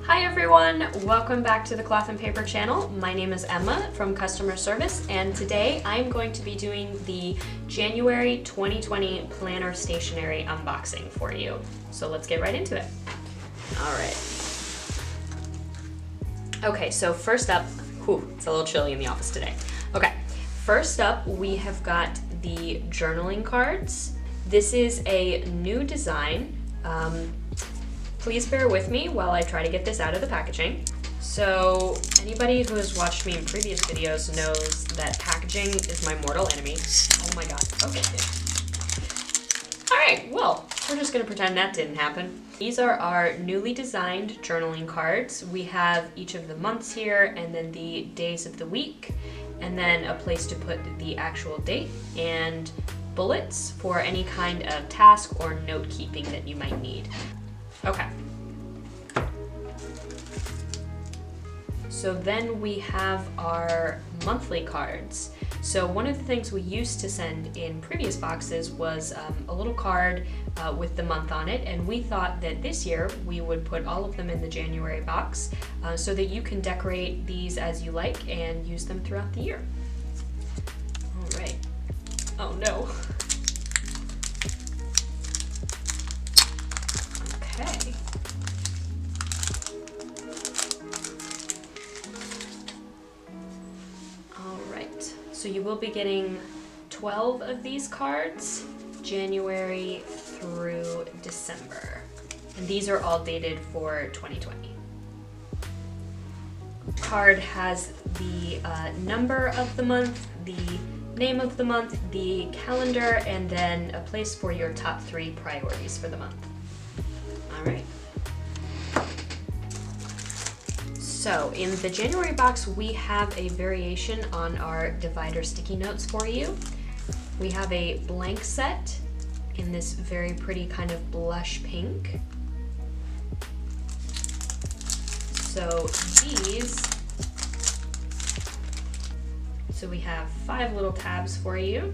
Hi everyone, welcome back to the Cloth and Paper channel. My name is Emma from customer service, and today I'm going to be doing the January 2020 planner stationery unboxing for you. So let's get right into it. All right. Okay, so first up, it's a little chilly in the office today. Okay, first up we have got the journaling cards. This is a new design. Please bear with me while I try to get this out of the packaging. So anybody who has watched me in previous videos knows that packaging is my mortal enemy. Oh my god, okay. All right, well, we're just gonna pretend that didn't happen. These are our newly designed journaling cards. We have each of the months here and then the days of the week, and then a place to put the actual date and bullets for any kind of task or note keeping that you might need. Okay. So then we have our monthly cards. So one of the things we used to send in previous boxes was a little card with the month on it, and we thought that this year we would put all of them in the January box so that you can decorate these as you like and use them throughout the year. All right. Oh no. Okay. All right, so you will be getting 12 of these cards, January through December. And these are all dated for 2020. Card has the number of the month, the name of the month, the calendar, and then a place for your top 3 priorities for the month. All right. So in the January box, we have a variation on our divider sticky notes for you. We have a blank set in this very pretty kind of blush pink. So we have 5 little tabs for you.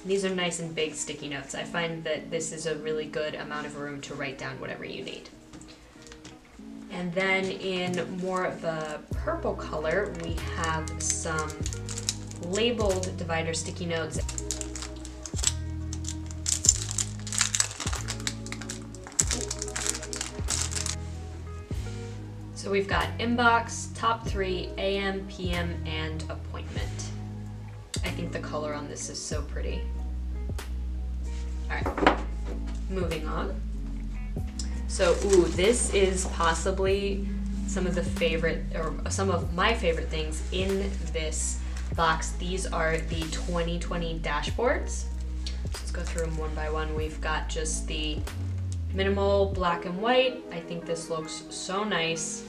These are nice and big sticky notes. I find that this is a really good amount of room to write down whatever you need. And then in more of a purple color, we have some labeled divider sticky notes. So we've got inbox, top 3, AM, PM, and appointment. I think the color on this is so pretty. All right, moving on. So, this is possibly some of my favorite things in this box. These are the 2020 dashboards. Let's go through them one by one. We've got just the minimal black and white. I think this looks so nice.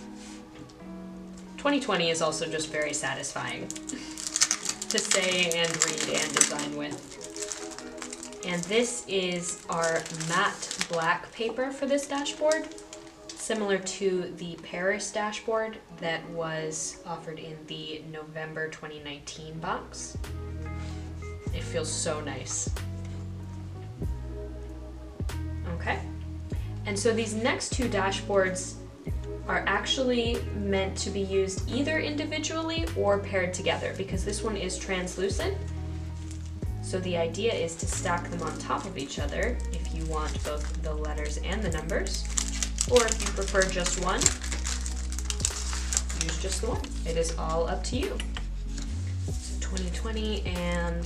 2020 is also just very satisfying to say and read and design with. And this is our matte black paper for this dashboard, similar to the Paris dashboard that was offered in the November 2019 box. It feels so nice. Okay, and so these next 2 dashboards are actually meant to be used either individually or paired together, because this one is translucent. So the idea is to stack them on top of each other if you want both the letters and the numbers, or if you prefer just one, use just the one. It is all up to you. So 2020 and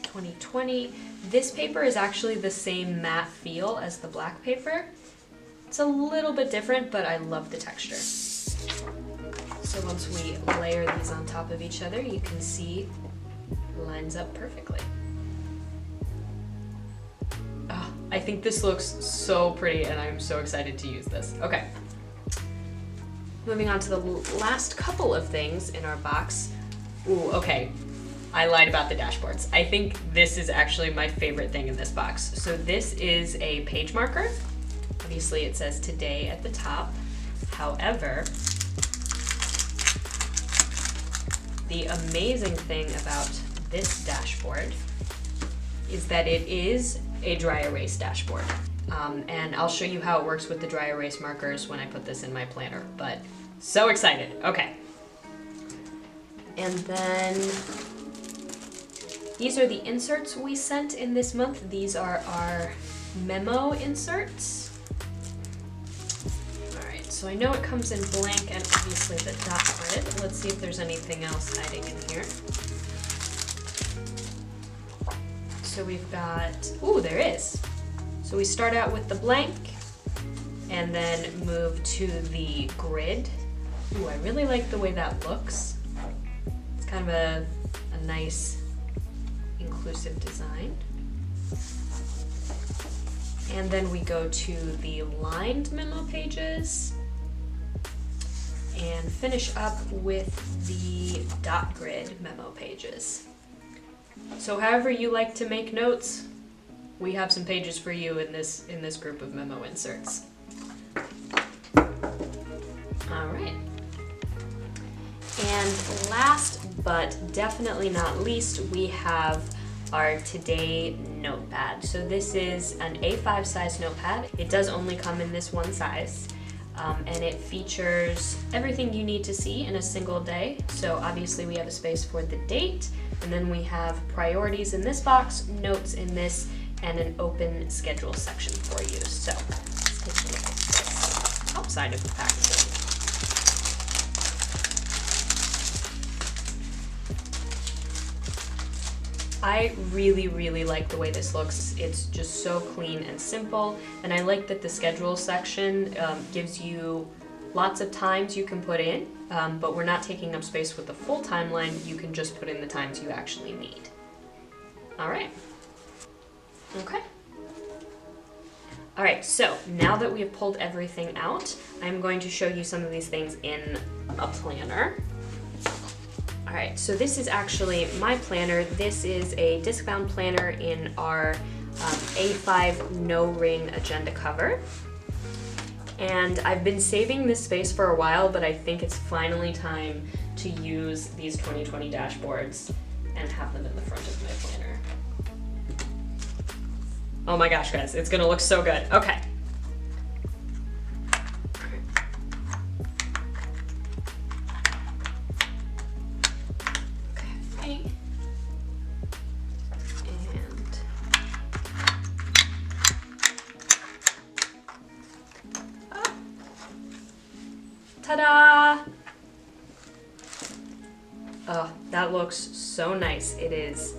2020. This paper is actually the same matte feel as the black paper. It's a little bit different, but I love the texture. So once we layer these on top of each other, you can see it lines up perfectly. Oh, I think this looks so pretty and I'm so excited to use this. Okay. Moving on to the last couple of things in our box. Ooh, okay. I lied about the dashboards. I think this is actually my favorite thing in this box. So this is a page marker. Obviously it says today at the top. However, the amazing thing about this dashboard is that it is a dry erase dashboard. And I'll show you how it works with the dry erase markers when I put this in my planner, but so excited. Okay. And then these are the inserts we sent in this month. These are our Memo inserts. All right, so I know it comes in blank and obviously the dot grid. Let's see if there's anything else hiding in here. So we've got, ooh, there is. So we start out with the blank and then move to the grid. Ooh, I really like the way that looks. It's kind of a nice inclusive design. And then we go to the lined memo pages and finish up with the dot grid memo pages. So however you like to make notes, we have some pages for you in this group of memo inserts. All right. And last but definitely not least, we have our Today notepad. So this is an A5 size notepad. It does only come in this one size. And it features everything you need to see in a single day. So obviously we have a space for the date, and then we have priorities in this box, notes in this, and an open schedule section for you. So let's take a look at this outside of the packaging. I really like the way this looks. It's just so clean and simple, and I like that the schedule section gives you lots of times you can put in, but we're not taking up space with the full timeline. You can just put in the times you actually need. All right. Okay. All right, so now that we have pulled everything out, I'm going to show you some of these things in a planner. All right, so this is actually my planner. This is a disc-bound planner in our A5 no-ring agenda cover. And I've been saving this space for a while, but I think it's finally time to use these 2020 dashboards and have them in the front of my planner. Oh my gosh, guys, it's gonna look so good. Okay. Okay. And ta-da! Oh, that looks so nice. It is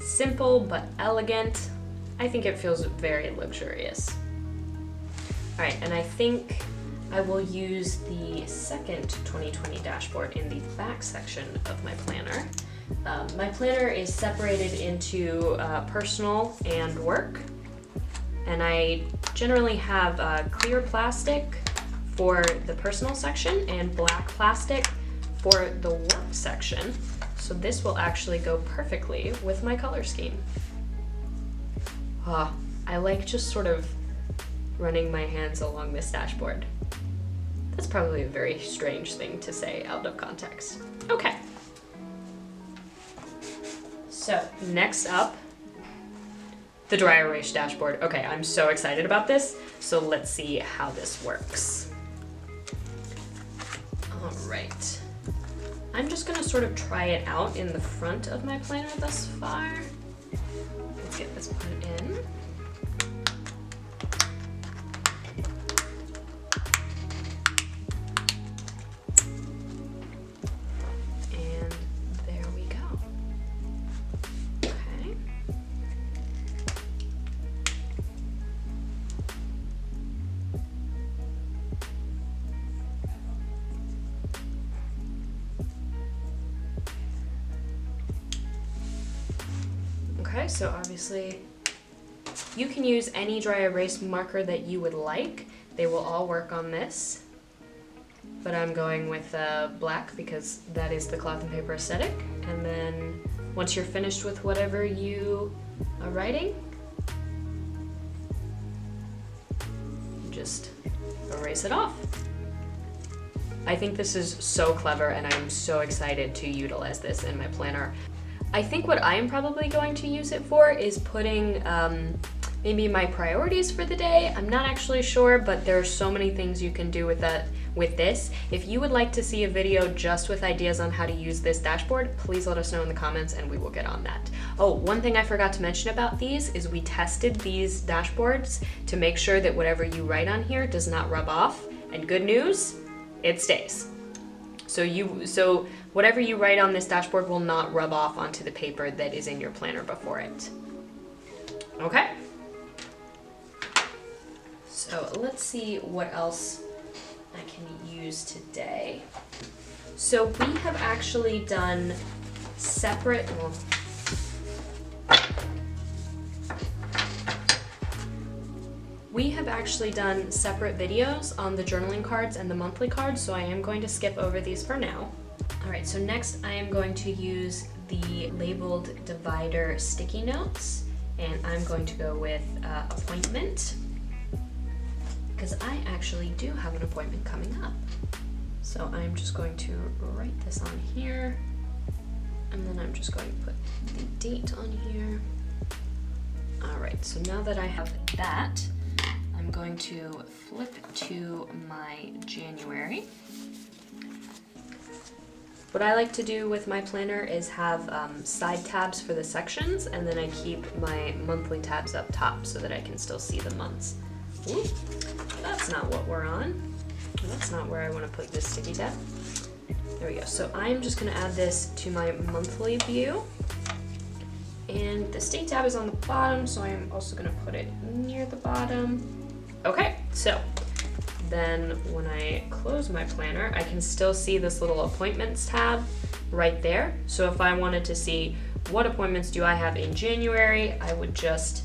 simple but elegant. I think it feels very luxurious. All right, and I think I will use the second 2020 dashboard in the back section of my planner. My planner is separated into personal and work, and I generally have clear plastic for the personal section and black plastic for the work section. So this will actually go perfectly with my color scheme. I like just sort of running my hands along this dashboard. That's probably a very strange thing to say out of context. Okay. So next up, the dry erase dashboard. Okay, I'm so excited about this. So let's see how this works. All right. I'm just gonna sort of try it out in the front of my planner thus far. Let's get this put in. And there we go. Okay. Okay, so obviously you can use any dry erase marker that you would like. They will all work on this. But I'm going with black because that is the cloth and paper aesthetic. And then once you're finished with whatever you are writing, just erase it off. I think this is so clever and I'm so excited to utilize this in my planner. I think what I am probably going to use it for is putting maybe my priorities for the day. I'm not actually sure, but there are so many things you can do with this. If you would like to see a video just with ideas on how to use this dashboard, please let us know in the comments and we will get on that. Oh, one thing I forgot to mention about these is we tested these dashboards to make sure that whatever you write on here does not rub off. And good news, it stays. So whatever you write on this dashboard will not rub off onto the paper that is in your planner before it. Okay? So let's see what else I can use today. So we have actually done separate, videos on the journaling cards and the monthly cards, so I am going to skip over these for now. All right, so next I am going to use the labeled divider sticky notes, and I'm going to go with appointment, because I actually do have an appointment coming up. So I'm just going to write this on here, and then I'm just going to put the date on here. All right, so now that I have that, I'm going to flip to my January. What I like to do with my planner is have side tabs for the sections, and then I keep my monthly tabs up top so that I can still see the months. Ooh, that's not what we're on. That's not where I want to put this sticky tab. There we go. So I'm just going to add this to my monthly view. And the state tab is on the bottom, so I'm also going to put it near the bottom. Okay, so then when I close my planner, I can still see this little appointments tab right there. So if I wanted to see what appointments do I have in January, I would just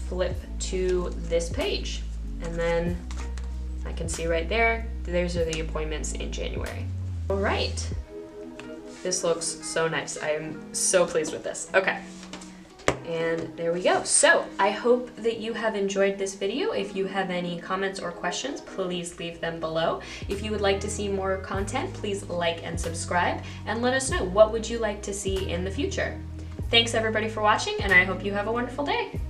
flip to this page. And then I can see right there, those are the appointments in January. All right, this looks so nice. I am so pleased with this. Okay, and there we go. So I hope that you have enjoyed this video. If you have any comments or questions, please leave them below. If you would like to see more content, please like and subscribe, and let us know what would you like to see in the future. Thanks everybody for watching, and I hope you have a wonderful day.